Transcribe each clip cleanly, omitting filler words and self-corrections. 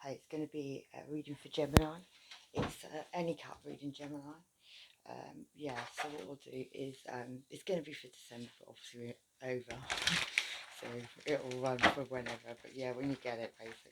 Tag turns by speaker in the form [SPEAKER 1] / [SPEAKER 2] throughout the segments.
[SPEAKER 1] Hey, it's going to be a reading for Gemini. It's any card reading, Gemini. Yeah, so what we'll do is, it's going to be for December, but obviously we're over. So it'll run for whenever, but yeah, when you get it, basically.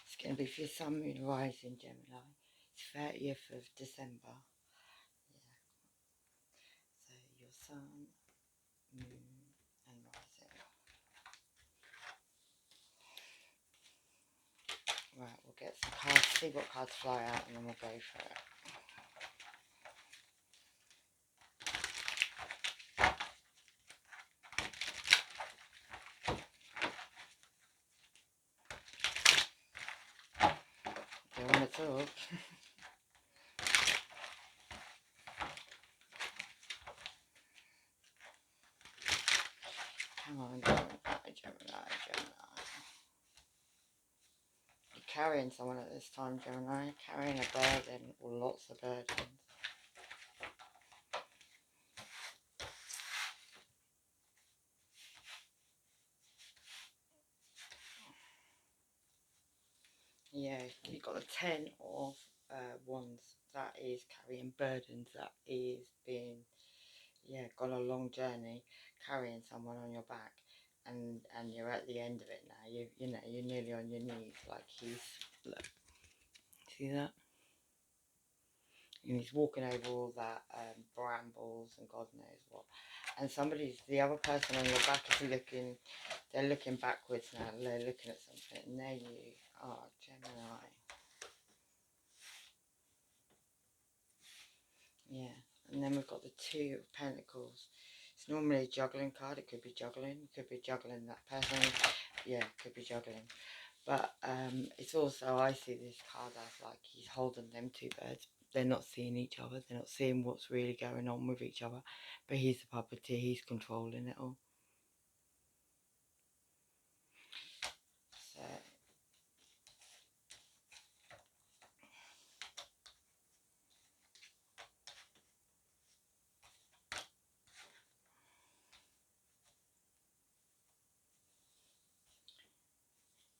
[SPEAKER 1] It's going to be for your Sun, Moon, Rising, Gemini. It's 30th of December. Yeah. So your Sun, Moon, and Rising. Right, we'll get some cards, see what cards fly out, and then we'll go for it. Don't want to talk. Come on, Gemini. You're carrying someone at this time, Gemini. Carrying a burden, or lots of burdens. Yeah, you've got the 10 of Wands. That is carrying burdens. That is being, yeah, gone a long journey, carrying someone on your back. And you're at the end of it now. You know, you're nearly on your knees. Like look, see that? And he's walking over all that brambles and God knows what. And the other person on your back is looking, they're looking backwards now, they're looking at something, and there you are, Gemini. Yeah, and then we've got the 2 of Pentacles. It's normally a juggling card. It could be juggling, that person. Yeah, it could be juggling. But it's also, I see this card as like he's holding them 2 birds. They're not seeing each other. They're not seeing what's really going on with each other. But he's the puppeteer. He's controlling it all. So,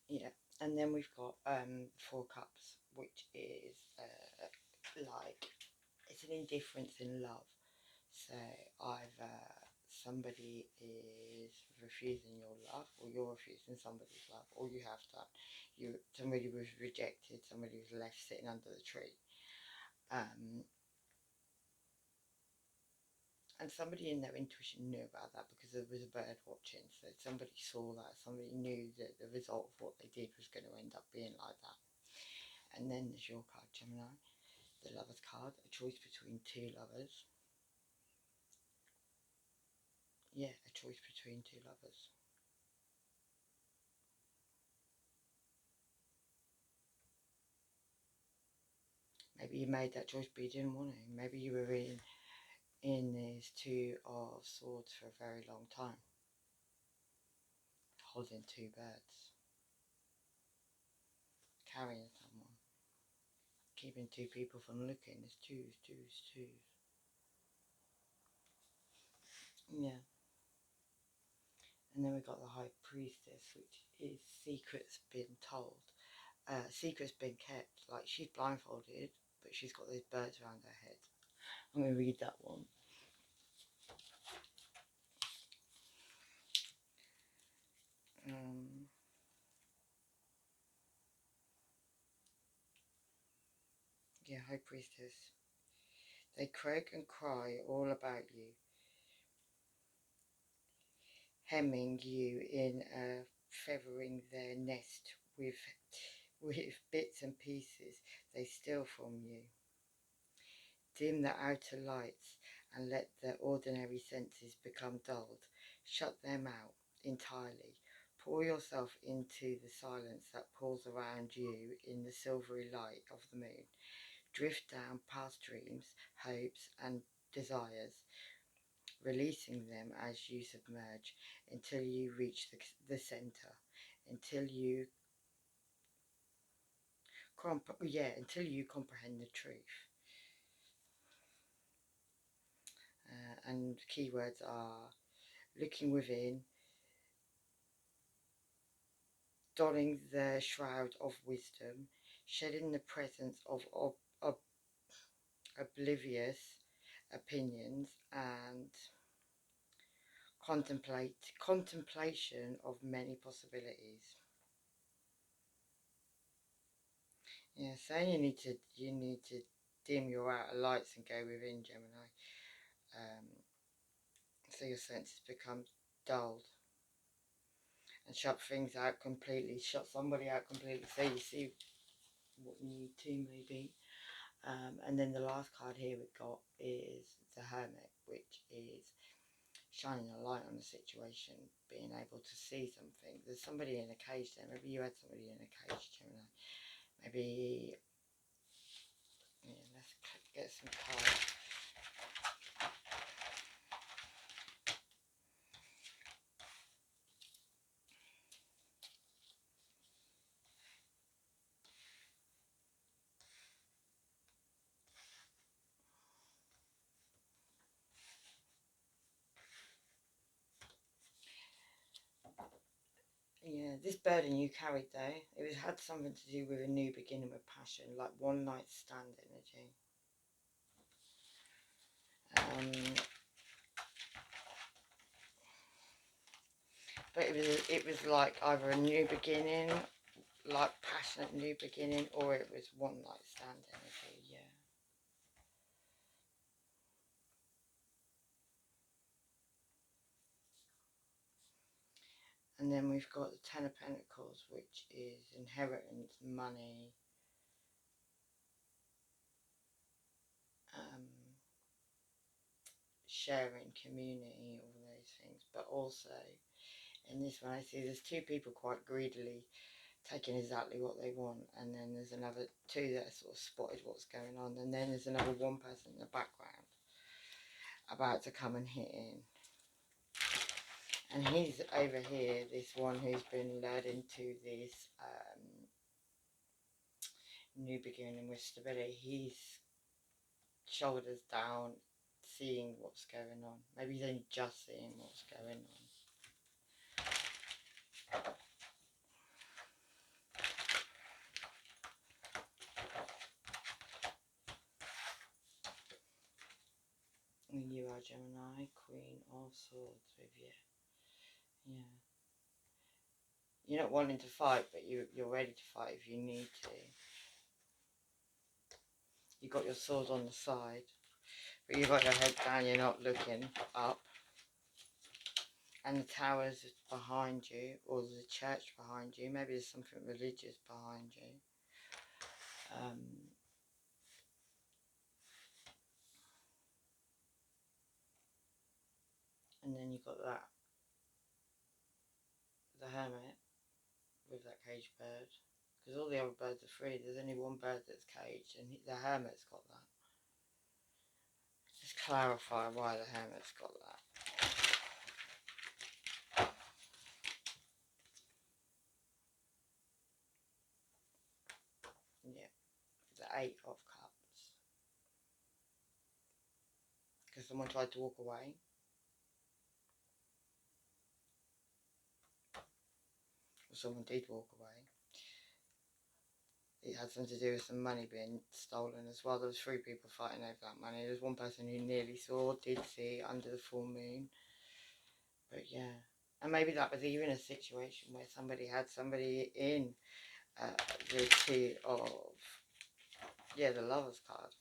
[SPEAKER 1] yeah. And then we've got 4 cups, which is like, it's an indifference in love. So either somebody is refusing your love, or you're refusing somebody's love, or you have done. Somebody was rejected, somebody was left sitting under the tree. And somebody in their intuition knew about that because there was a bird watching. So somebody saw that, somebody knew that the result of what they did was going to end up being like that. And then there's your card, Gemini, the Lover's card, a choice between 2 lovers. Yeah, a choice between 2 lovers. Maybe you made that choice but you didn't want to. Maybe you were in this 2 of Swords for a very long time, holding 2 birds, carrying someone, keeping 2 people from looking. There's twos. Yeah. And then we've got the High Priestess, which is secrets been told. Secrets been kept. Like, she's blindfolded, but she's got those birds around her head. I'm going to read that one. Yeah, High Priestess. They croak and cry all about you, hemming you in, feathering their nest with bits and pieces they steal from you. Dim the outer lights and let the ordinary senses become dulled. Shut them out entirely. Pour yourself into the silence that pulls around you in the silvery light of the moon. Drift down past dreams, hopes and desires, releasing them as you submerge until you reach the center, until you yeah, until you comprehend the truth. And keywords are looking within, donning the shroud of wisdom, shedding the presence of oblivious opinions, and contemplation of many possibilities. Yeah, saying you need to dim your outer lights and go within, Gemini. So your senses become dulled, and shut things out completely, shut somebody out completely, so you see what you need to, maybe. And then the last card here we got is the Hermit, which is shining a light on the situation, being able to see something. There's somebody in a cage there. Maybe you had somebody in a cage, Gemini. Maybe, yeah, let's get some cards. Yeah, this burden you carried though, it had something to do with a new beginning with passion, like one night stand energy. But it was like either a new beginning, like passionate new beginning, or it was one night stand energy. Yeah. And then we've got the Ten of Pentacles, which is inheritance, money, sharing, community, all those things. But also, in this one I see there's two people quite greedily taking exactly what they want, and then there's another two that sort of spotted what's going on, and then there's another one person in the background about to come and hit in. And he's over here, this one who's been led into this new beginning with stability. He's shoulders down, seeing what's going on. Maybe he's only just seeing what's going on. And you are Gemini, Queen of Swords with you. Yeah. You're not wanting to fight, but you're ready to fight if you need to. You've got your sword on the side, but you've got your head down, you're not looking up. And the tower's behind you, or there's a church behind you. Maybe there's something religious behind you. And then you've got that, the Hermit with that caged bird. Because all the other birds are free. There's only one bird that's caged, and the Hermit's got that. Just clarify why the Hermit's got that. Yeah, the Eight of Cups. Because someone tried to walk away. Or someone did walk away. It had something to do with some money being stolen as well. There was three people fighting over that money. There was one person who nearly saw, did see under the full moon. But yeah, and maybe that was even a situation where somebody had somebody in the Two of, yeah, the Lovers card.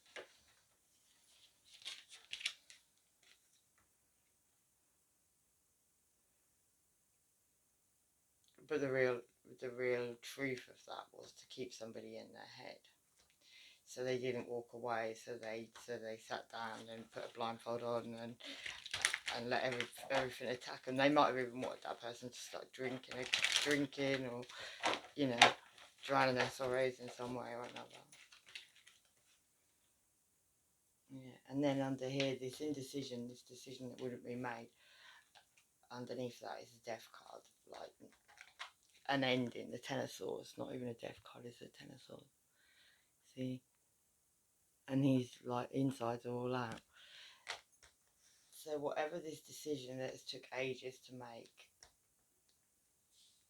[SPEAKER 1] But the real truth of that was to keep somebody in their head. So they didn't walk away. So they sat down and put a blindfold on and let everything attack them. They might have even wanted that person to start drinking, or you know, drowning their sorrows in some way or another. Yeah, and then under here, this decision that wouldn't be made. Underneath that is a death card, like an ending. The Ten of Swords, not even a death card, it's a Ten of Swords. empathy, and he's like insides all out. So whatever this decision that has took ages to make,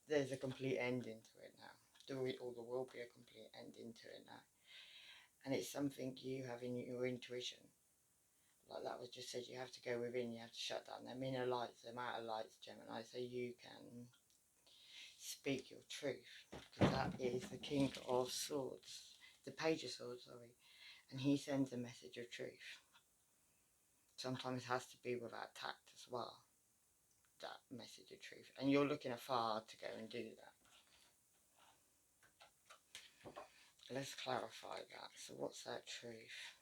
[SPEAKER 1] there's a complete ending to it now. There will be a complete ending to it now. And it's something you have in your intuition. Like that was just said, you have to go within, you have to shut down them inner lights, them outer lights, Gemini, so you can speak your truth. Because that is the King of Swords, the Page of Swords, sorry. And he sends a message of truth. Sometimes it has to be without tact as well, that message of truth. And you're looking afar to go and do that. Let's clarify that. So what's that truth?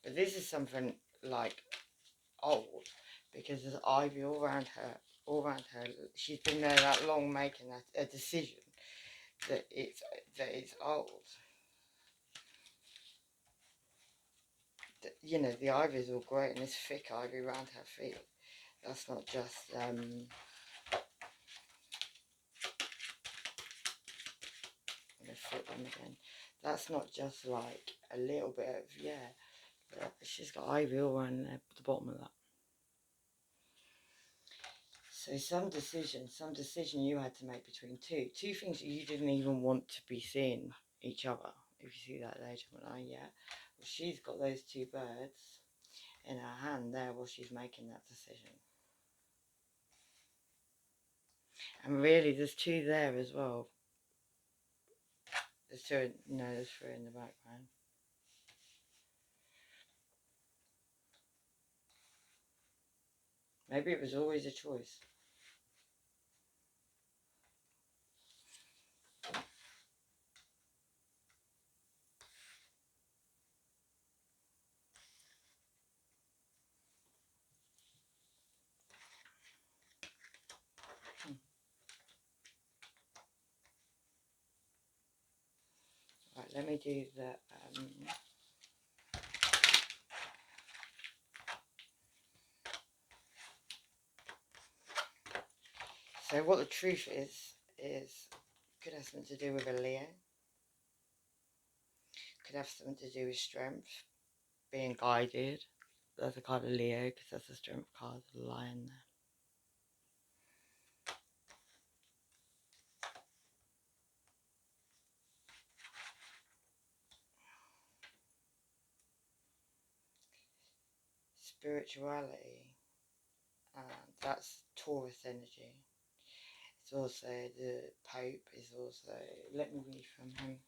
[SPEAKER 1] But this is something like old, because there's ivy all around her. She's been there that long making a decision that it's old. You know, the ivy is all great and there's thick ivy around her feet. That's not just I'm gonna flip them again. That's not just like a little bit of she's got ivy all around the bottom of that. So some decision you had to make between two things that you didn't even want to be seeing each other. If you see that there, Gemini, yeah. Well, she's got those two birds in her hand there while she's making that decision. And really, there's two there as well. There's two, no, there's three in the background. Maybe it was always a choice. Right, let me do the so what the truth is could have something to do with a Leo. Could have something to do with strength, being guided. That's a card of Leo because that's the strength card, the lion there. Spirituality, that's Taurus energy. It's also the Pope is also, let me read from him.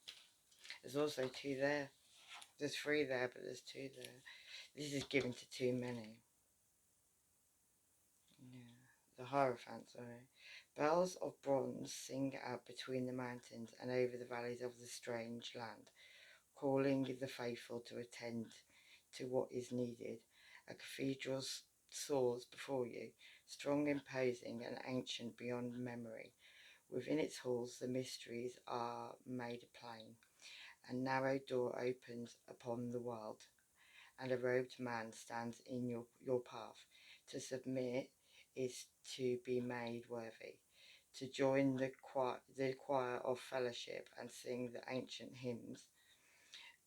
[SPEAKER 1] There's also two there. There's three there, but there's two there. This is given to too many. Yeah, the Hierophant, sorry. Bells of bronze sing out between the mountains and over the valleys of the strange land, calling the faithful to attend to what is needed. A cathedral soars before you, strong, imposing, and ancient beyond memory. Within its halls the mysteries are made plain. A narrow door opens upon the world, and a robed man stands in your path. To submit is to be made worthy. To join the choir of fellowship and sing the ancient hymns.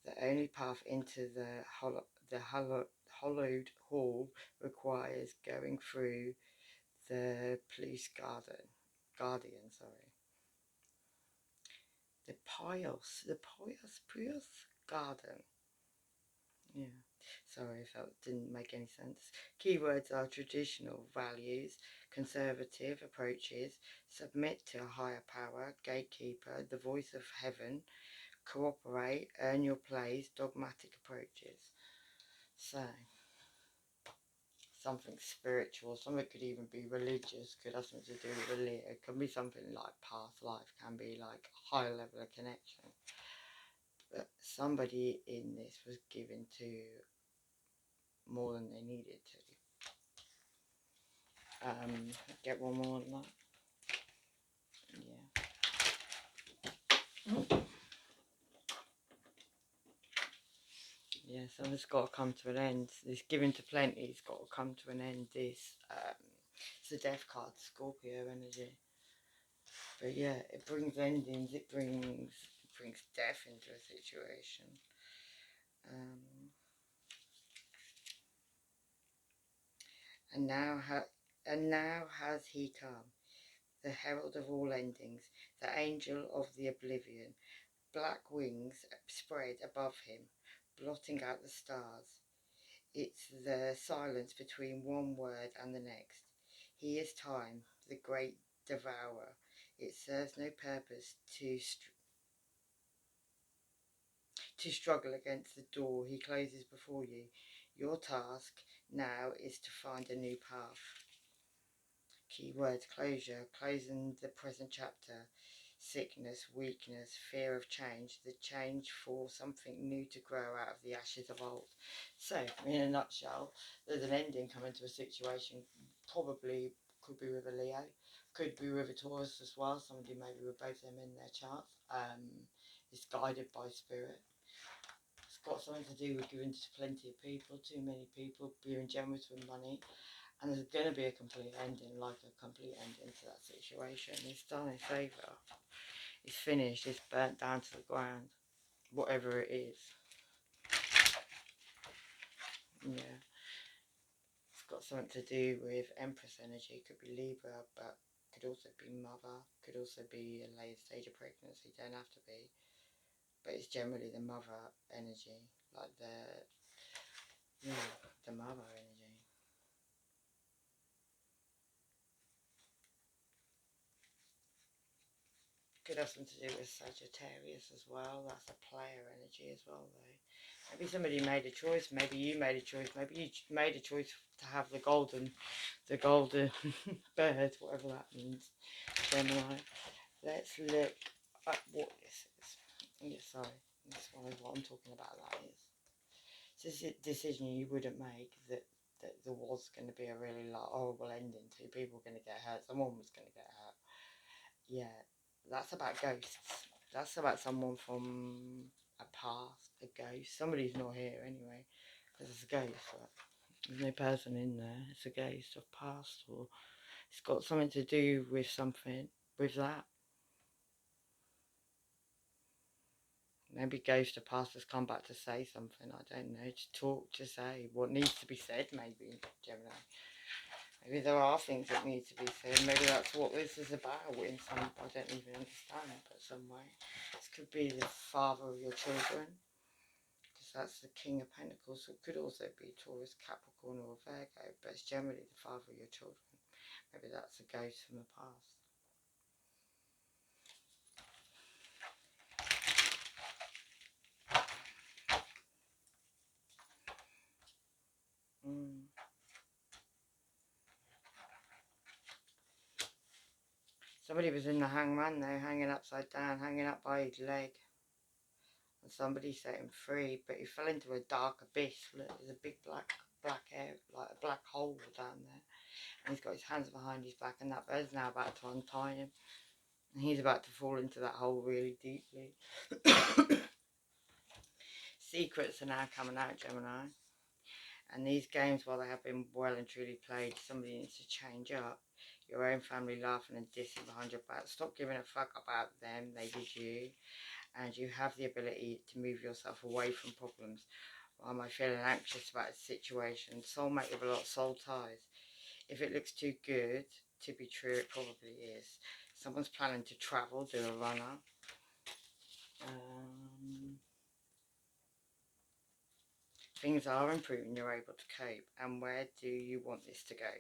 [SPEAKER 1] The only path into the hollowed hall requires going through the police guardian, sorry. The pious garden. Yeah, sorry if that didn't make any sense. Keywords are traditional values, conservative approaches, submit to a higher power, gatekeeper, the voice of heaven, cooperate, earn your place, dogmatic approaches. So, something spiritual, something could even be religious, could have something to do with religion. It can be something like past life, can be like a higher level of connection. But somebody in this was given to more than they needed to. Get one more on that. Yeah. Yeah, something's got to come to an end. This given to plenty's got to come to an end. This it's the death card, Scorpio energy. But yeah, it brings endings, it brings death into a situation. And now has he come, the herald of all endings, the angel of the oblivion. Black wings spread above him, blotting out the stars. It's the silence between one word and the next. He is time, the great devourer. It serves no purpose to struggle against the door he closes before you. Your task now is to find a new path. Keywords: closure, closing the present chapter, sickness, weakness, fear of change, the change for something new to grow out of the ashes of old. So, in a nutshell, there's an ending coming to a situation, probably could be with a Leo, could be with a Taurus as well, somebody maybe with both them in their charts. It's guided by spirit. It's got something to do with giving to plenty of people, too many people, being generous with money. And there's going to be a complete ending, like a complete ending to that situation. It's done, it's over. It's finished, it's burnt down to the ground. Whatever it is. Yeah. It's got something to do with Empress energy. Could be Libra, but could also be mother. Could also be a late stage of pregnancy. Don't have to be. But it's generally the mother energy. Like the mother energy. Could have something to do with Sagittarius as well. That's a player energy as well, though. Maybe somebody made a choice. Maybe you made a choice. Maybe you made a choice to have the golden bird, whatever that means. Gemini. Let's look at what this is. Yeah, sorry, this one is what I'm talking about. That is. So this is a decision you wouldn't make, that there was going to be a really horrible ending to. People were going to get hurt. Someone was going to get hurt. Yeah, that's about ghosts. That's about someone from a past, a ghost. Somebody's not here anyway, because it's a ghost. Right? There's no person in there. It's a ghost of past, or it's got something to do with something with that. Maybe ghost of past has come back to say something. I don't know. To talk, to say what needs to be said. Maybe Gemini. Maybe there are things that need to be said. Maybe that's what this is about in some, I don't even understand, but some way. This could be the father of your children, because that's the King of Pentacles. So it could also be Taurus, Capricorn or Virgo, but it's generally the father of your children. Maybe that's a ghost from the past. Somebody was in the hangman though, hanging upside down, hanging up by his leg. And somebody set him free, but he fell into a dark abyss. Look, there's a big black air, like a black hole down there. And he's got his hands behind his back, and that bird's now about to untie him. And he's about to fall into that hole really deeply. Secrets are now coming out, Gemini. And these games, while they have been well and truly played, somebody needs to change up. Your own family laughing and dissing behind your back. Stop giving a fuck about them. They did you. And you have the ability to move yourself away from problems. Why am I feeling anxious about a situation? Soulmate with a lot of soul ties. If it looks too good to be true, it probably is. Someone's planning to travel, do a runner. Things are improving, you're able to cope. And where do you want this to go?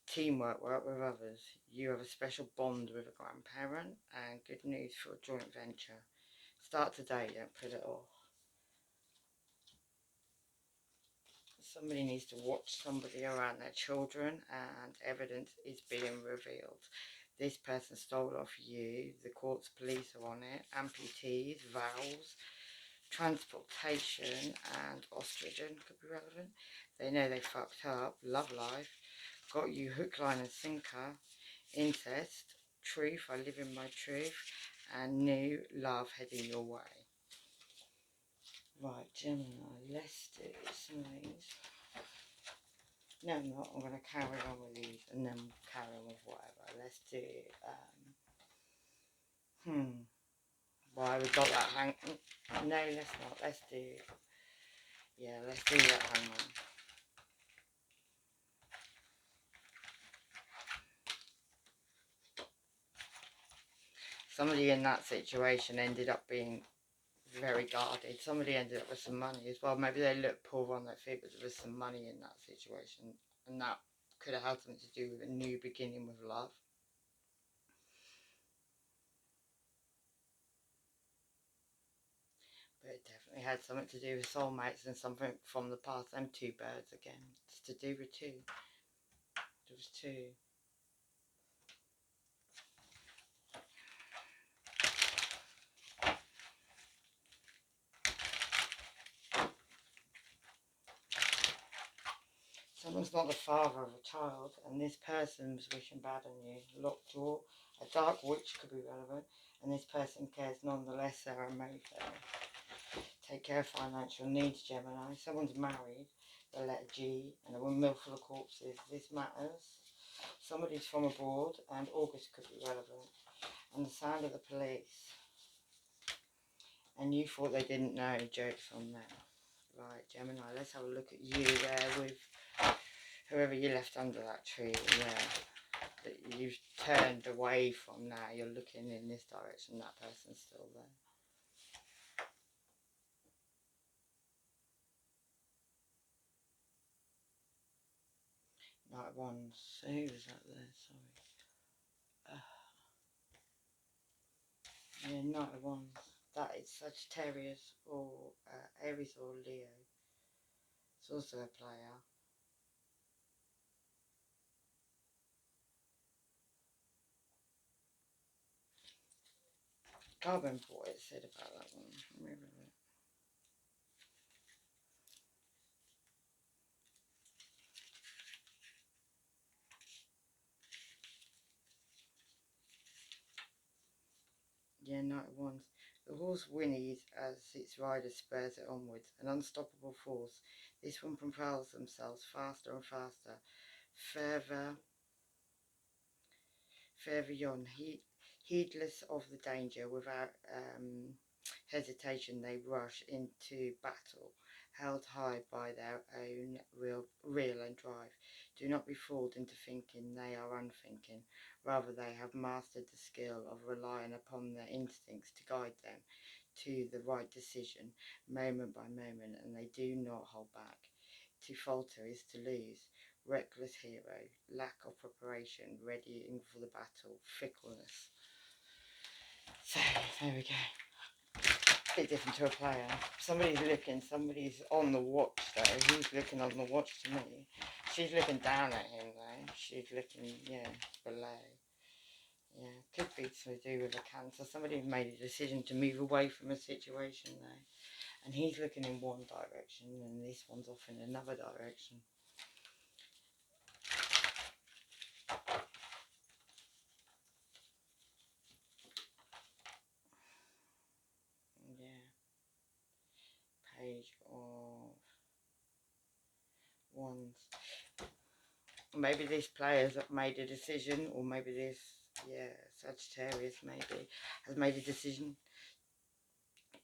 [SPEAKER 1] Teamwork, work with others. You have a special bond with a grandparent, and good news for a joint venture. Start today, don't put it off. Somebody needs to watch somebody around their children, and evidence is being revealed. This person stole off you. The court's police are on it. Amputees, vows, transportation, and ostrigen could be relevant. They know they fucked up. Love life. Got you hook, line and sinker. Incest. Truth. I live in my truth. And new love heading your way. Right, Gemini, let's do some of these. No, I'm not. I'm going to carry on with these and then carry on with whatever. Let's do Why we got that hang... No, let's not. Let's do... Yeah, let's do that hangman. Somebody in that situation ended up being very guarded. Somebody ended up with some money as well. Maybe they looked poor on their feet, but there was some money in that situation. And that could have had something to do with a new beginning with love. But it definitely had something to do with soulmates and something from the past. Them two birds again. It's to do with two. There was two. Someone's not the father of a child, and this person was wishing bad on you. Locked door, a dark witch could be relevant, and this person cares nonetheless. They're a Mayfair. Take care of financial needs, Gemini. Someone's married, the letter G, and a mill full of corpses. This matters. Somebody's from abroad, and August could be relevant. And the sound of the police. And you thought they didn't know. Jokes on them. Right, Gemini, let's have a look at you there with whoever you left under that tree. Yeah, that you've turned away from now. You're looking in this direction. That person's still there. Knight of Wands. So who was that there? Sorry. Yeah, Knight of Wands. That is Sagittarius or Aries or Leo. It's also a player. Can't remember what it said about that one. Remember it. Yeah, Knight of Wands. The horse whinnies as its rider spurs it onwards. An unstoppable force. This one propels themselves faster and faster. Further on, heedless of the danger, without hesitation, they rush into battle, held high by their own real and drive. Do not be fooled into thinking they are unthinking. Rather, they have mastered the skill of relying upon their instincts to guide them to the right decision, moment by moment, and they do not hold back. To falter is to lose. Reckless hero, lack of preparation, readying for the battle, fickleness. So, there we go. A bit different to a player. Somebody's looking, somebody's on the watch though. Who's looking on the watch to me? She's looking down at him though. She's looking, yeah, below. Yeah, could be to do with a Cancer. Somebody made a decision to move away from a situation though. And he's looking in one direction and this one's off in another direction. Yeah. Page of Wands. Maybe this player's made a decision, or maybe this, yeah, Sagittarius maybe, has made a decision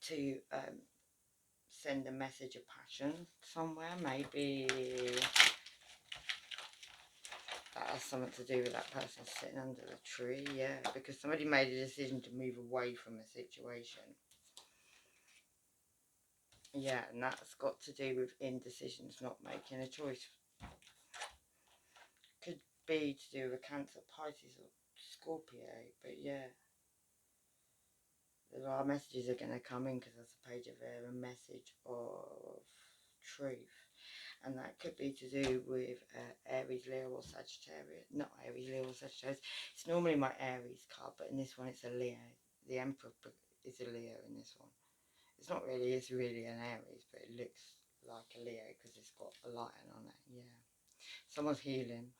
[SPEAKER 1] to send a message of passion somewhere. Maybe that has something to do with that person sitting under the tree, yeah, because somebody made a decision to move away from a situation. Yeah, and that's got to do with indecisions, not making a choice. Could be to do with Cancer, Pisces or Scorpio, but yeah. Our messages are going to come in because that's a page of air, a message of truth. And that could be to do with Aries, Leo or Sagittarius. Not Aries, Leo or Sagittarius. It's normally my Aries card, but in this one it's a Leo. The Emperor is a Leo in this one. It's not really, it's really an Aries, but it looks like a Leo because it's got a lion on it, yeah. Someone's healing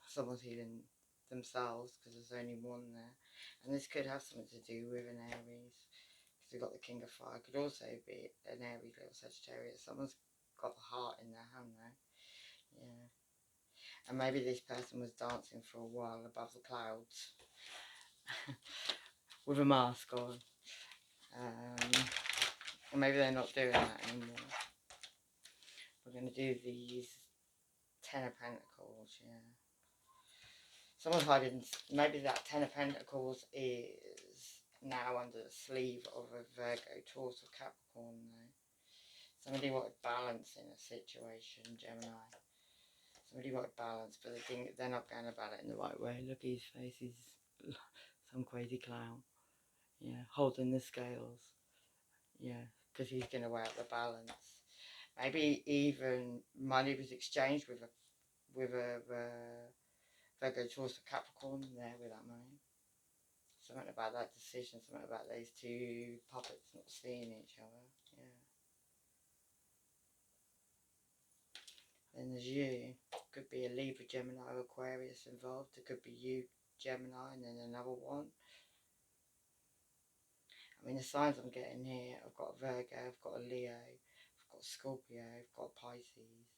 [SPEAKER 1] themselves because there's only one there. And this could have something to do with an Aries. We've got the King of Fire. Could also be an Aries little Sagittarius. Someone's got the heart in their hand though. Yeah. And maybe this person was dancing for a while above the clouds. with a mask on. And maybe they're not doing that anymore. We're going to do these Ten of Pentacles, yeah. Someone's hiding, maybe that Ten of Pentacles is now under the sleeve of a Virgo, Taurus or Capricorn though. Somebody wanted balance in a situation, Gemini. Somebody wanted balance, but they're not going about it in the right way. Look at his face, he's some crazy clown. Yeah, holding the scales. Yeah, because he's going to weigh out the balance. Maybe even money was exchanged with a Virgo, Taurus or Capricorn there with that money. Something about that decision, something about those two puppets not seeing each other. Yeah. Then there's you. Could be a Libra, Gemini, or Aquarius involved. It could be you, Gemini, and then another one. I mean, the signs I'm getting here, I've got a Virgo, I've got a Leo, I've got a Scorpio, I've got a Pisces.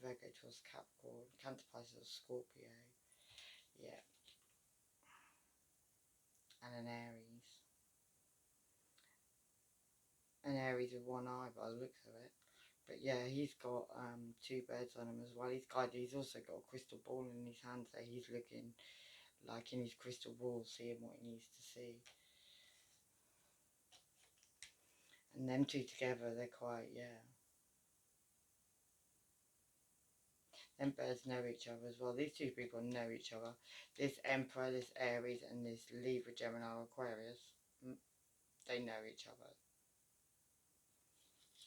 [SPEAKER 1] Virgo, Taurus, Capricorn, Cancer, Pisces, or Scorpio. Yeah. And an Aries. An Aries with one eye by the looks of it. But yeah, he's got two birds on him as well. He's also got a crystal ball in his hand, so he's looking like in his crystal ball, seeing what he needs to see. And them two together, they're quite, yeah. Them birds know each other as well. These two people know each other. This Emperor, this Aries, and this Libra, Gemini, Aquarius, they know each other.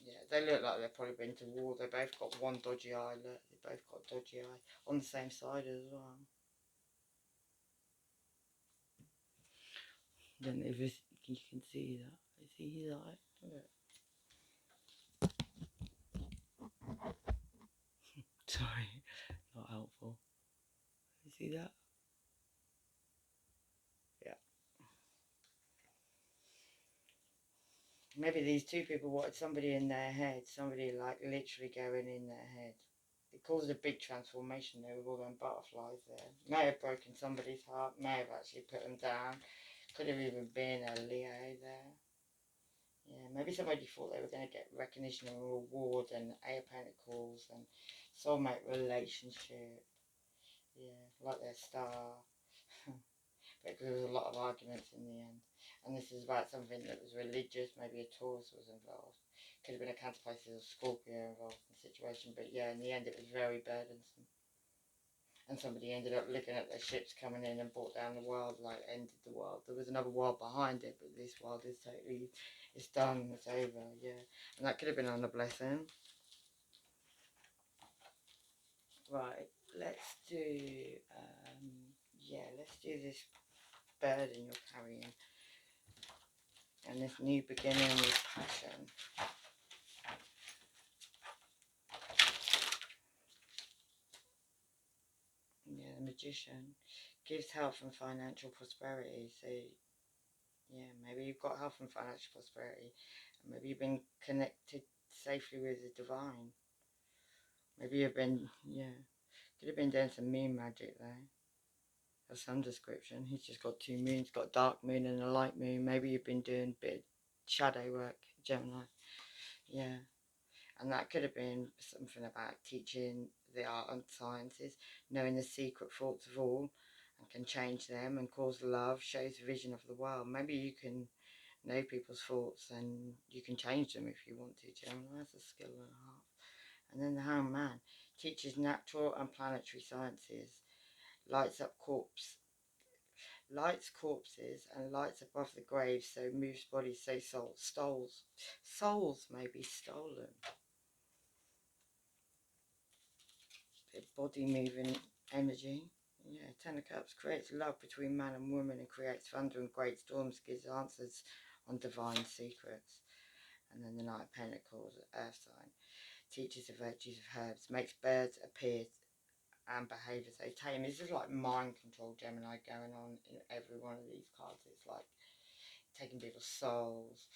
[SPEAKER 1] Yeah, they look like they've probably been to war. They both got one dodgy eye. Look, they both got a dodgy eye on the same side as well. Then if you can see that. You see his eye? Look. Sorry, not helpful. You see that? Yeah. Maybe these two people wanted somebody in their head, somebody like literally going in their head. It caused a big transformation there with all them butterflies there. May have broken somebody's heart, may have actually put them down. Could have even been a Leo there. Yeah, maybe somebody thought they were going to get recognition and reward and Eight of Pentacles and soulmate relationship. Yeah, like their star. But there was a lot of arguments in the end. And this is about something that was religious, maybe a Taurus was involved. Could have been a Cancer, Pisces or Scorpio involved in the situation. But yeah, in the end it was very burdensome. And somebody ended up looking at their ships coming in and brought down the world, like ended the world. There was another world behind it, but this world is totally, it's done, it's over, yeah. And that could have been on a blessing. Right, let's do, yeah, let's do this burden you're carrying. And this new beginning with passion. Yeah, the Magician gives health and financial prosperity. So yeah, maybe you've got health and financial prosperity, and maybe you've been connected safely with the divine. Maybe you've been, yeah, could have been doing some moon magic there. Of some description. He's just got two moons, got a dark moon and a light moon. Maybe you've been doing a bit of shadow work, Gemini. Yeah. And that could have been something about teaching the art and sciences, knowing the secret thoughts of all, and can change them and cause love, shows the vision of the world. Maybe you can know people's thoughts and you can change them if you want to, Gemini. That's a skill and a half. And then the Hanged Man teaches natural and planetary sciences, lights corpses and lights above the grave, so moves bodies, so souls may be stolen. Body moving energy. Yeah, Ten of Cups creates love between man and woman and creates thunder and great storms, gives answers on divine secrets. And then the Knight of Pentacles, Earth sign, teaches the virtues of herbs, makes birds appear and behave as they tame. This is like mind control, Gemini, going on in every one of these cards. It's like taking people's souls,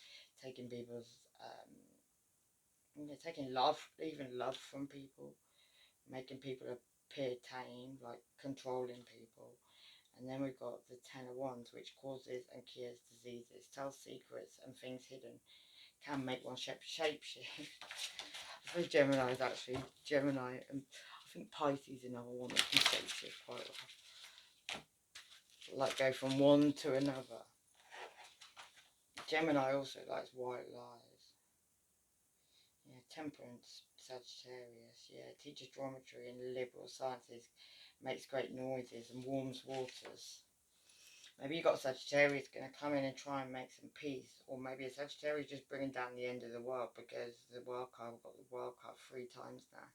[SPEAKER 1] taking people's, taking love, even love from people, making people appear tame, like controlling people, And then we've got the Ten of Wands, which causes and cures diseases, tells secrets and things hidden, can make one shape shift. I suppose Gemini is actually Gemini, and I think Pisces is another one that can shape shift quite well. Like go from one to another. Gemini also likes white lies. Yeah, Temperance, Sagittarius. Yeah, teaches geometry and liberal sciences, makes great noises and warms waters. Maybe you got Sagittarius going to come in and try and make some peace, or maybe a Sagittarius just bringing down the end of the world, because the wild card, we've got the wild card 3 times now.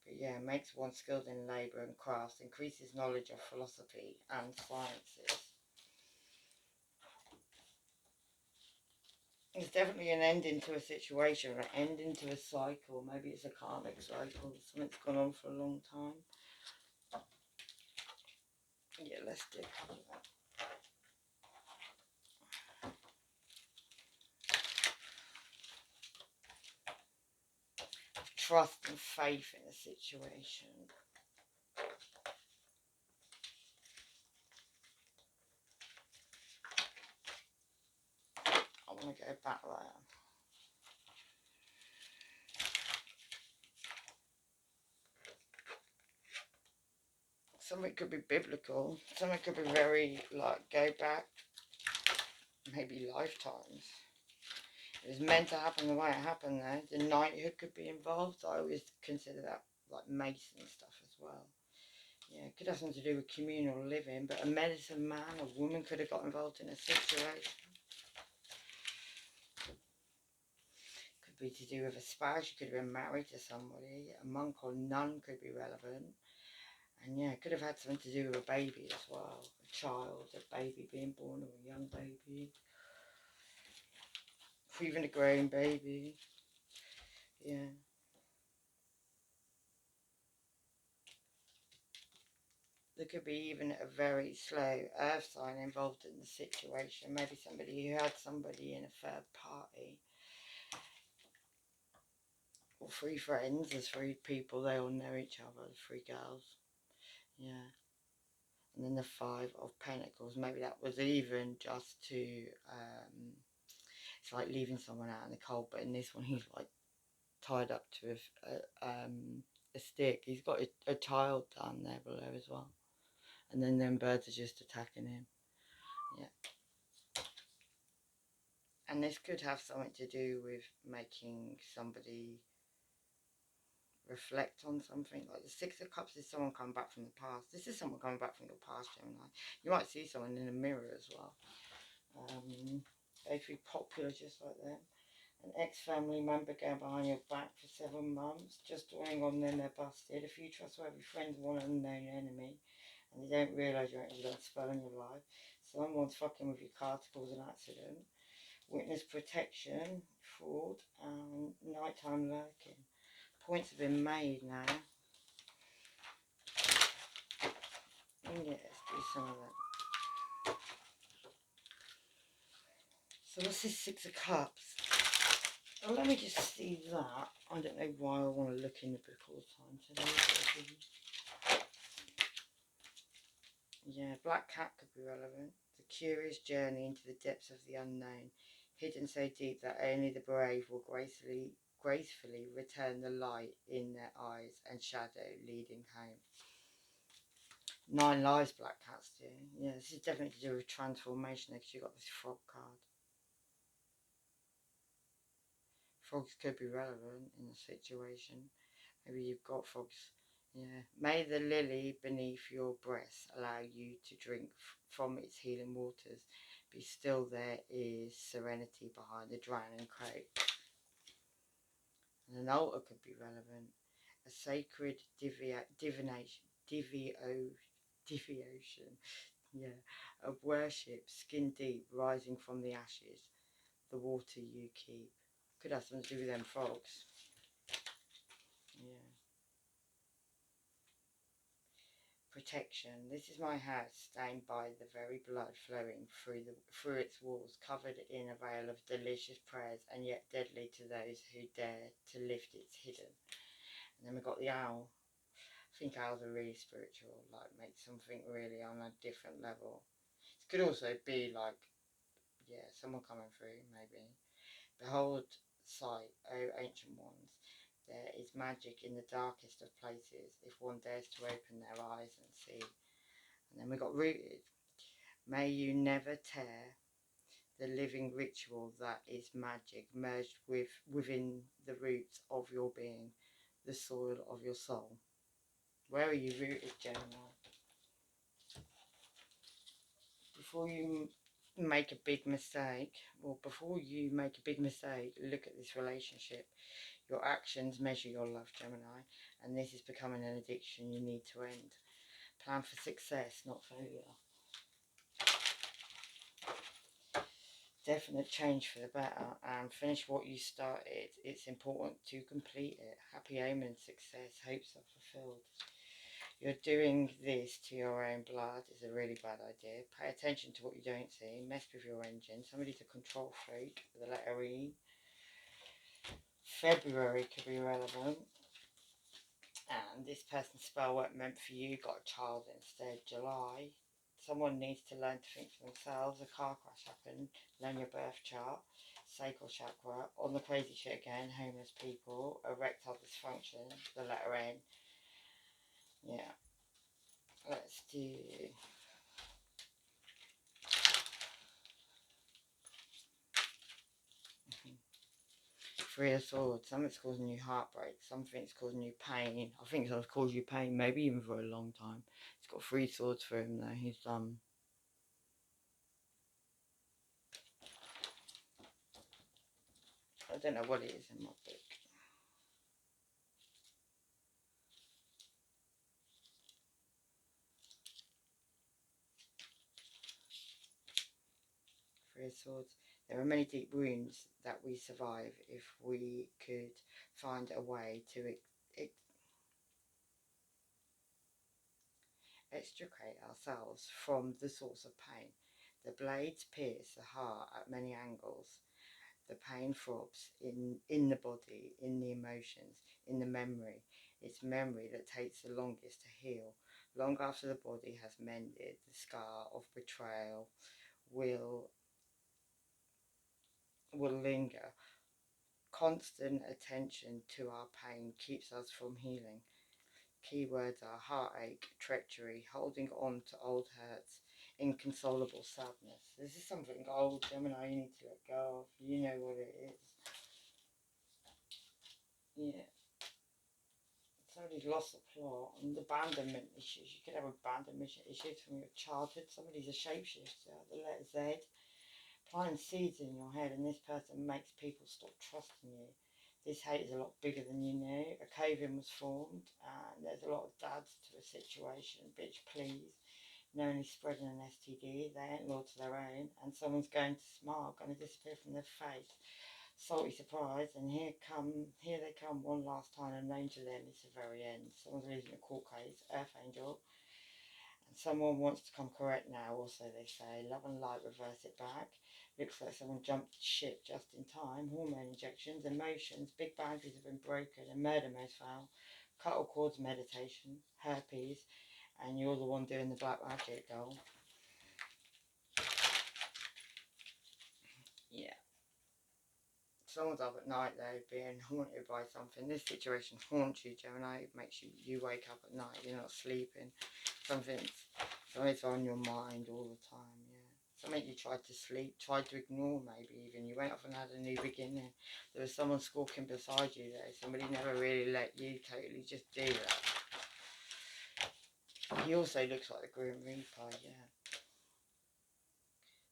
[SPEAKER 1] But yeah, makes one skilled in labour and crafts, increases knowledge of philosophy and sciences. It's definitely an ending to a situation, or an ending to a cycle. Maybe it's a karmic cycle, something's gone on for a long time. Yeah, let's do that. Trust and faith in a situation. I want to go back there. Something could be biblical. Something could be very, like, go back, maybe lifetimes. It was meant to happen the way it happened there. The knighthood could be involved. I always consider that, like, Mason stuff as well. Yeah, it could have something to do with communal living, but a medicine man or woman could have got involved in a situation. Could be to do with a spouse. You could have been married to somebody. A monk or nun could be relevant. And yeah, it could have had something to do with a baby as well. A child, a baby being born, or a young baby. Or even a grown baby. Yeah. There could be even a very slow earth sign involved in the situation. Maybe somebody who had somebody in a third party. Or 3 friends, there's 3 people, they all know each other, 3 girls. Yeah. And then the 5 of Pentacles. Maybe that was even just to, it's like leaving someone out in the cold, but in this one he's like tied up to a stick. He's got a child down there below as well. And then them birds are just attacking him. Yeah. And this could have something to do with making somebody reflect on something. Like the 6 of Cups is someone coming back from the past. This is someone coming back from your past, Gemini. You might see someone in a mirror as well. They'd be popular just like them. An ex-family member going behind your back for 7 months, just dwelling on them, they're busted. A few trustworthy friends want an unknown enemy, and they don't realise you're actually done spell in your life. Someone's fucking with your car to cause an accident. Witness protection, fraud, and nighttime lurking. Points have been made now. Yeah, let's do some of that. So what's this 6 of Cups? Well, let me just see that. I don't know why I want to look in the book all the time today. Yeah, Black Cat could be relevant. The curious journey into the depths of the unknown, hidden so deep that only the brave will gracefully return the light in their eyes and shadow leading home. 9 lives Black Cats do. Yeah, this is definitely to do with transformation because you've got this frog card. Frogs could be relevant in the situation. Maybe you've got frogs. Yeah. May the lily beneath your breast allow you to drink from its healing waters. Be still, there is serenity behind the drowning crate. And an altar could be relevant. A sacred devotion. Yeah. Of worship, skin deep, rising from the ashes. The water you keep. Could have something to do with them frogs. Yeah. Protection. This is my house, stained by the very blood flowing through its walls, covered in a veil of delicious prayers, and yet deadly to those who dare to lift its hidden. And then we've got the owl. I think ours are really spiritual, like make something really on a different level. It could also be like, yeah, someone coming through, maybe. Behold, sight, O ancient ones, there is magic in the darkest of places, if one dares to open their eyes and see. And then we got rooted. May you never tear the living ritual that is magic, merged within the roots of your being, the soil of your soul. Where are you rooted, Gemini? Before you make a big mistake, or before you make a big mistake, look at this relationship. Your actions measure your love, Gemini, and this is becoming an addiction you need to end. Plan for success, not failure. Definite change for the better, and finish what you started. It's important to complete it. Happy omen, success, hopes are fulfilled. You're doing this to your own blood is a really bad idea. Pay attention to what you don't see. Mess with your engine. Somebody's a control freak. The letter E. February could be relevant. And this person's spell weren't meant for you. Got a child instead. July. Someone needs to learn to think for themselves. A car crash happened. Learn your birth chart. Sacral chakra. On the crazy shit again. Homeless people. Erectile dysfunction. The letter N. Yeah. Let's do... Three of Swords. Something's causing you heartbreak. Something's causing you pain. I think it's caused you pain, maybe even for a long time. He's got 3 swords for him though. He's I don't know what it is in my book. Three of Swords. There are many deep wounds that we survive if we could find a way to extricate ourselves from the source of pain. The blades pierce the heart at many angles. The pain throbs in the body, in the emotions, in the memory. It's memory that takes the longest to heal. Long after the body has mended, the scar of betrayal will linger. Constant attention to our pain keeps us from healing. Keywords are heartache, treachery, holding on to old hurts, inconsolable sadness. This is something old, Gemini, you need to let go of. You know what it is. Yeah. Somebody's lost the plot, and abandonment issues. You could have abandonment issues from your childhood. Somebody's a shapeshifter. The letter Z. Planting seeds in your head, and this person makes people stop trusting you. This hate is a lot bigger than you knew. A cave-in was formed, and there's a lot of dads to a situation. Bitch, please. Knowingly spreading an STD. They ain't loyal to their own, and someone's going to smile, going to disappear from their face. Salty surprise, and here they come one last time, and known to them it's the very end. Someone's losing a court case, Earth Angel, and someone wants to come correct now, also they say. Love and light, reverse it back. Looks like someone jumped ship just in time. Hormone injections, emotions, big boundaries have been broken, and murder most foul. Cuttle cords, meditation, herpes, and you're the one doing the black magic, girl. Yeah. Someone's up at night though, being haunted by something. This situation haunts you, Gemini. It makes you wake up at night. You're not sleeping. Something's on your mind all the time. Yeah. Something you tried to sleep, tried to ignore. Maybe even you went off and had a new beginning. There was someone squawking beside you there. Somebody never really let you totally just do that. He also looks like the Grim Reaper. Yeah.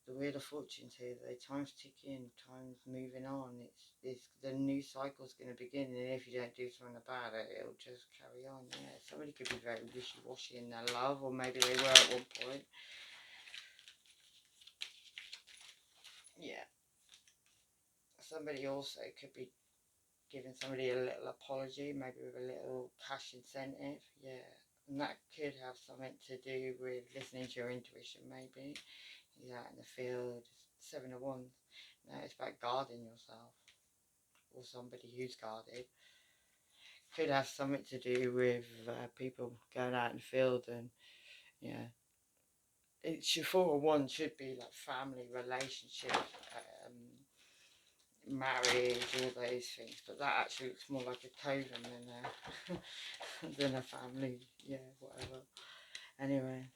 [SPEAKER 1] The Wheel of Fortune's here though. Time's ticking, time's moving on. It's the new cycle's going to begin, and if you don't do something about it, it'll just carry on. Yeah, somebody could be very wishy-washy in their love, or maybe they were at one point. Yeah. Somebody also could be giving somebody a little apology, maybe with a little cash incentive. Yeah. And that could have something to do with listening to your intuition, maybe. He's out in the field, 7 of Wands. No, it's about guarding yourself, or somebody who's guarded. Could have something to do with people going out in the field, and yeah, it should, 4 of should be like family, relationship, marriage, all those things. But that actually looks more like a coven than a family. Yeah, whatever. Anyway,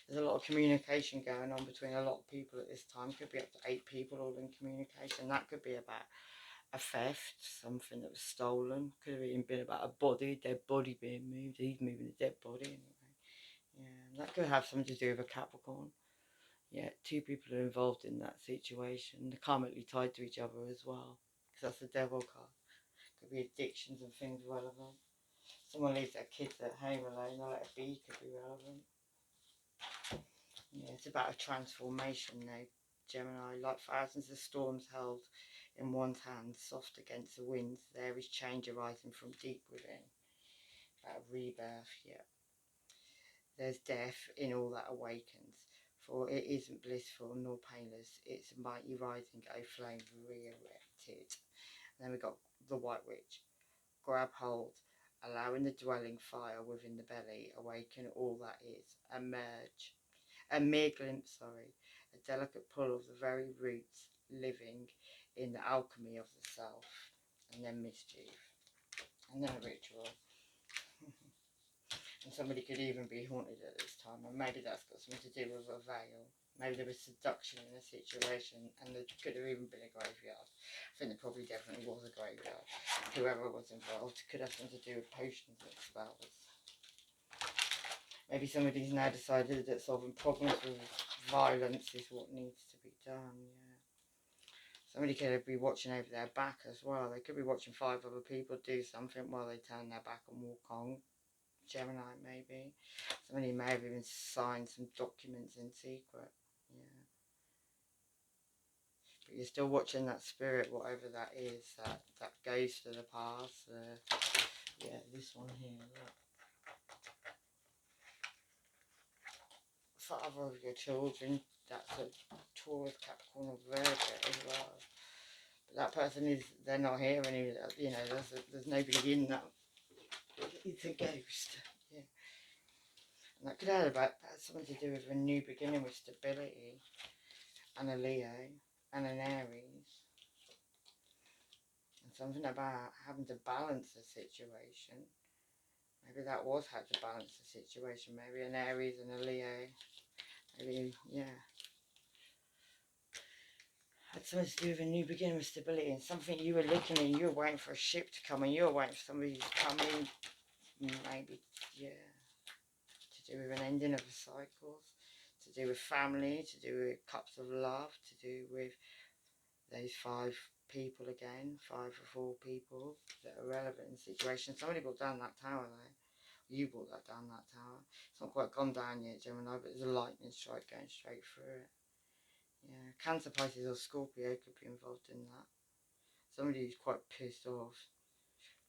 [SPEAKER 1] there's a lot of communication going on between a lot of people at this time. Could be up to 8 people all in communication. That could be about a theft, something that was stolen. Could have even been about a body, dead body being moved. He's moving a dead body anyway. Yeah, that could have something to do with a Capricorn. Yeah, 2 people are involved in that situation. They're karmically tied to each other as well, because that's the devil card. Could be addictions and things relevant. Someone leaves their kids at home alone, they'll let it be, could be relevant. Yeah, it's about a transformation now, Gemini. Like thousands of storms held in one's hand, soft against the winds, there is change arising from deep within. About rebirth, yeah. There's death in all that awakens, for it isn't blissful nor painless, it's a mighty rising, O flame re-erected. And then we got the White Witch. Grab hold, allowing the dwelling fire within the belly, awaken all that is, emerge. A mere glimpse, a delicate pull of the very roots, living in the alchemy of the self, and then mischief, and then a ritual. And somebody could even be haunted at this time, and maybe that's got something to do with a veil. Maybe there was seduction in the situation, and there could have even been a graveyard. I think there probably definitely was a graveyard. Whoever was involved could have something to do with potions and spells. Maybe somebody's now decided that solving problems with violence is what needs to be done, yeah. Somebody could be watching over their back as well. They could be watching 5 other people do something while they turn their back and walk on. Gemini, maybe. Somebody may have even signed some documents in secret, yeah. But you're still watching that spirit, whatever that is, that goes to the past. Yeah, this one here, look. Father of your children, that's a Taurus, Capricorn, or Virgo as well. But that person is, they're not here anymore, you know, there's nobody in that. It's a ghost, yeah. And that could have about something to do with a new beginning with stability, and a Leo, and an Aries. And something about having to balance the situation. Maybe that was how to balance the situation. Maybe an Aries and a Leo. Maybe, yeah. Had something to do with a new beginning with stability, and something you were looking in, you were waiting for a ship to come, and you were waiting for somebody to come in. Maybe, yeah. To do with an ending of a cycle. To do with family, to do with cups of love, to do with those 5 people again, 5 or 4 people that are relevant in the situation. Somebody brought down that tower though. You brought that down, that tower. It's not quite gone down yet, Gemini, but there's a lightning strike going straight through it. Yeah, Cancer, Pisces or Scorpio could be involved in that. Somebody who's quite pissed off.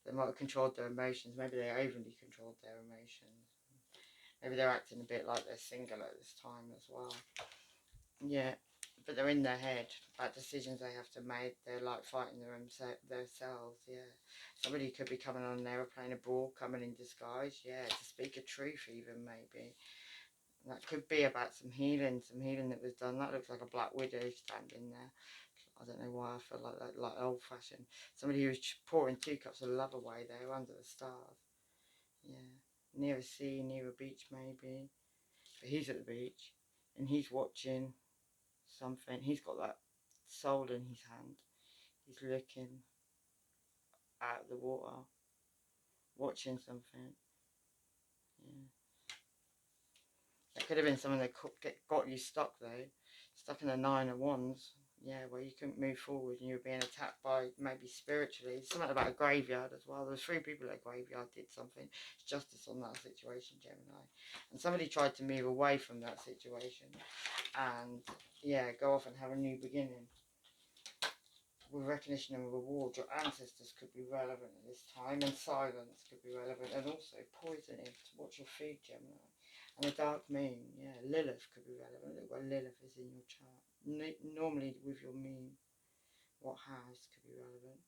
[SPEAKER 1] They might have controlled their emotions. Maybe they overly controlled their emotions. Maybe they're acting a bit like they're single at this time as well. Yeah, but they're in their head about decisions they have to make. They're like fighting themselves, yeah. Somebody could be coming on an aeroplane abroad, coming in disguise, yeah, to speak a truth even, maybe. And that could be about some healing that was done. That looks like a black widow standing there. I don't know why I feel like that, like old fashioned. Somebody who was pouring 2 cups of love away there under the stars. Yeah, near a sea, near a beach maybe. But he's at the beach and he's watching something. He's got that soul in his hand. He's looking out of the water, watching something. Yeah. That could have been something that got you stuck though. Stuck in the 9 of Wands. Yeah, where you couldn't move forward and you were being attacked by maybe spiritually. Something about a graveyard as well. There was 3 people at a graveyard did something. It's justice on that situation, Gemini. And somebody tried to move away from that situation and, yeah, go off and have a new beginning. With recognition and reward, your ancestors could be relevant at this time, and silence could be relevant, and also poisoning. Watch your food, Gemini. And the dark moon, yeah, Lilith could be relevant. Look where Lilith is in your chart. Normally with your moon, what house could be relevant?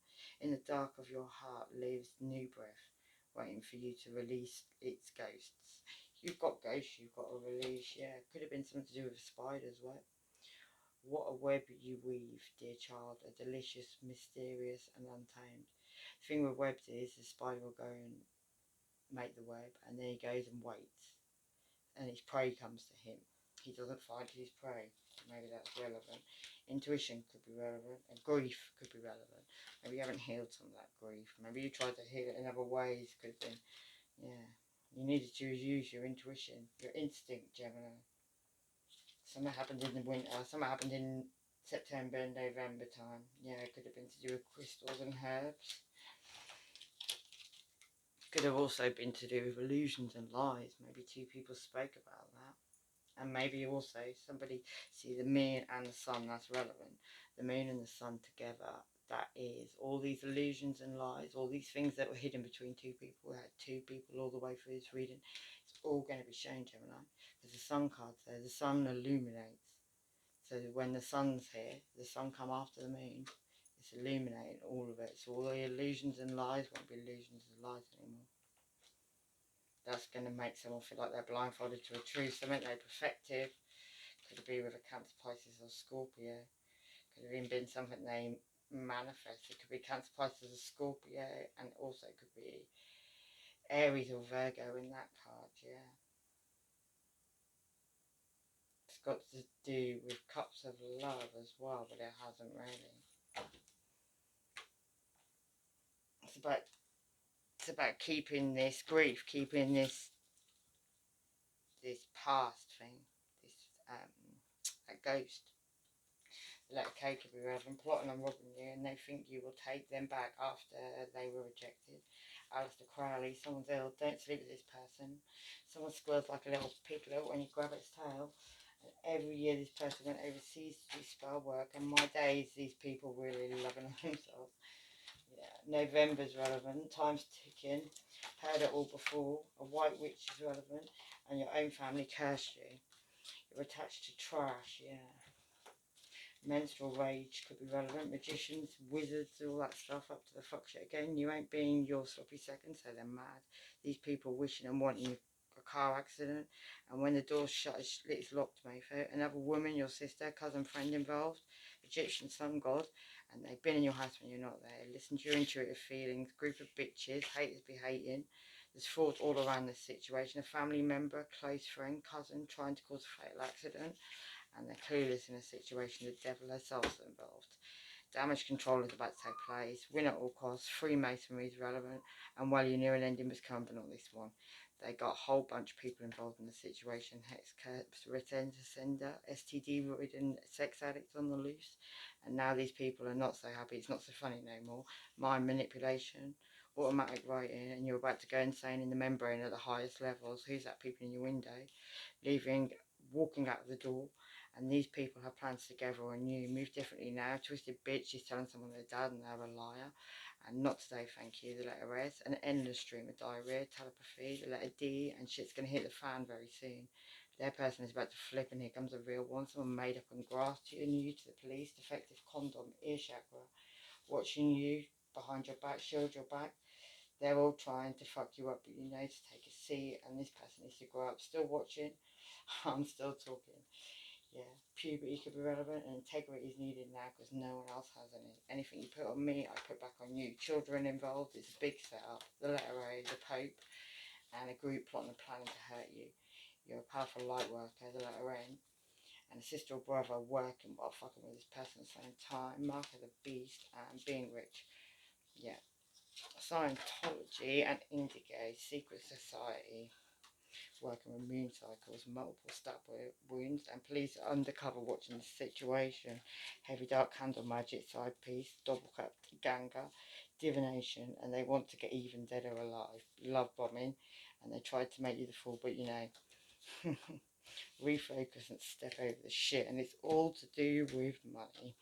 [SPEAKER 1] In the dark of your heart lives new breath, waiting for you to release its ghosts. You've got ghosts you've got to release, yeah. Could have been something to do with a spider's web. What a web you weave, dear child, a delicious, mysterious and untamed. The thing with webs is the spider will go and make the web, and then he goes and waits, and his prey comes to him. He doesn't find his prey. Maybe that's relevant. Intuition could be relevant, and grief could be relevant. Maybe you haven't healed some of that grief. Maybe you tried to heal it in other ways. Could have been, yeah. You needed to use your intuition, your instinct, Gemini. Something happened in the winter. Something happened in September and November time. Yeah, it could have been to do with crystals and herbs. Could have also been to do with illusions and lies. Maybe two people spoke about that. And maybe also somebody, see the moon and the sun, that's relevant. The moon and the sun together, that is all these illusions and lies, all these things that were hidden between two people. We had two people all the way through this reading. It's all going to be shown, Gemini. Because the sun card's there, the sun illuminates. So when the sun's here, the sun come after the moon, it's illuminating all of it. So all the illusions and lies won't be illusions and lies anymore. That's going to make someone feel like they're blindfolded to a truth, something they're perfective. Could be with a Cancer, Pisces or Scorpio. Could have even been something they manifested. Could be Cancer, Pisces or Scorpio, and also could be Aries or Virgo in that card, yeah. It's got to do with cups of love as well, but it hasn't really. It's about keeping this grief, keeping this past thing, this a ghost. Letter K could be relevant, plotting on robbing you, and they think you will take them back after they were rejected. Alistair Crowley, someone's ill, don't sleep with this person. Someone squeals like a little piglet when you grab its tail. And every year this person went overseas to do spell work, and my days, these people really loving themselves. Yeah, November's relevant, time's ticking, heard it all before, a white witch is relevant, and your own family cursed you. You're attached to trash, yeah. Menstrual rage could be relevant, magicians, wizards, all that stuff, up to the fuck shit again. You ain't being your sloppy second, so they're mad. These people wishing and wanting a car accident, and when the door's shut, it's locked, mate. Another woman, your sister, cousin, friend involved, Egyptian sun god, and they've been in your house when you're not there. Listen to your intuitive feelings, group of bitches, haters be hating. There's fraud all around this situation. A family member, close friend, cousin trying to cause a fatal accident, and they're clueless in a situation. The devil is also involved. Damage control is about to take place. Win at all costs. Freemasonry is relevant. And while you knew an ending was coming, but not this one. They got a whole bunch of people involved in the situation. Hex curse, return to sender, STD ridden sex addicts on the loose. And now these people are not so happy. It's not so funny no more. Mind manipulation, automatic writing, and you're about to go insane in the membrane at the highest levels. Who's that peeping in your window? Walking out of the door. And these people have plans together on you. Move differently now. Twisted bitch is telling someone they're dad and they're a liar. And not today, thank you. The letter S. An endless stream of diarrhea, telepathy. The letter D. And shit's going to hit the fan very soon. Their person is about to flip, and here comes a real one. Someone made up and grasped you, new to the police. Defective condom, ear chakra. Watching you behind your back, shield your back. They're all trying to fuck you up, but you know to take a seat. And this person needs to grow up. Still watching. I'm still talking. Yeah, puberty could be relevant, and integrity is needed now because no one else has any. Anything you put on me, I put back on you. Children involved, it's a big setup. The letter A, the Pope, and a group plotting and planning to hurt you. You're a powerful light worker, the letter N, and a sister or brother working while fucking with this person at the same time. Mark of the beast and being rich. Yeah. Scientology and Indigo, secret society. Working with moon cycles, multiple stab wounds, and police are undercover watching the situation. Heavy dark candle magic, side piece, double cut ganga, divination, and they want to get even, dead or alive. Love bombing, and they tried to make you the fool, but you know. Refocus and step over the shit, and it's all to do with money.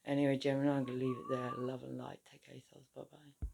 [SPEAKER 1] Anyway, Gemini, I'm going to leave it there. Love and light. Take care of yourselves. Bye bye.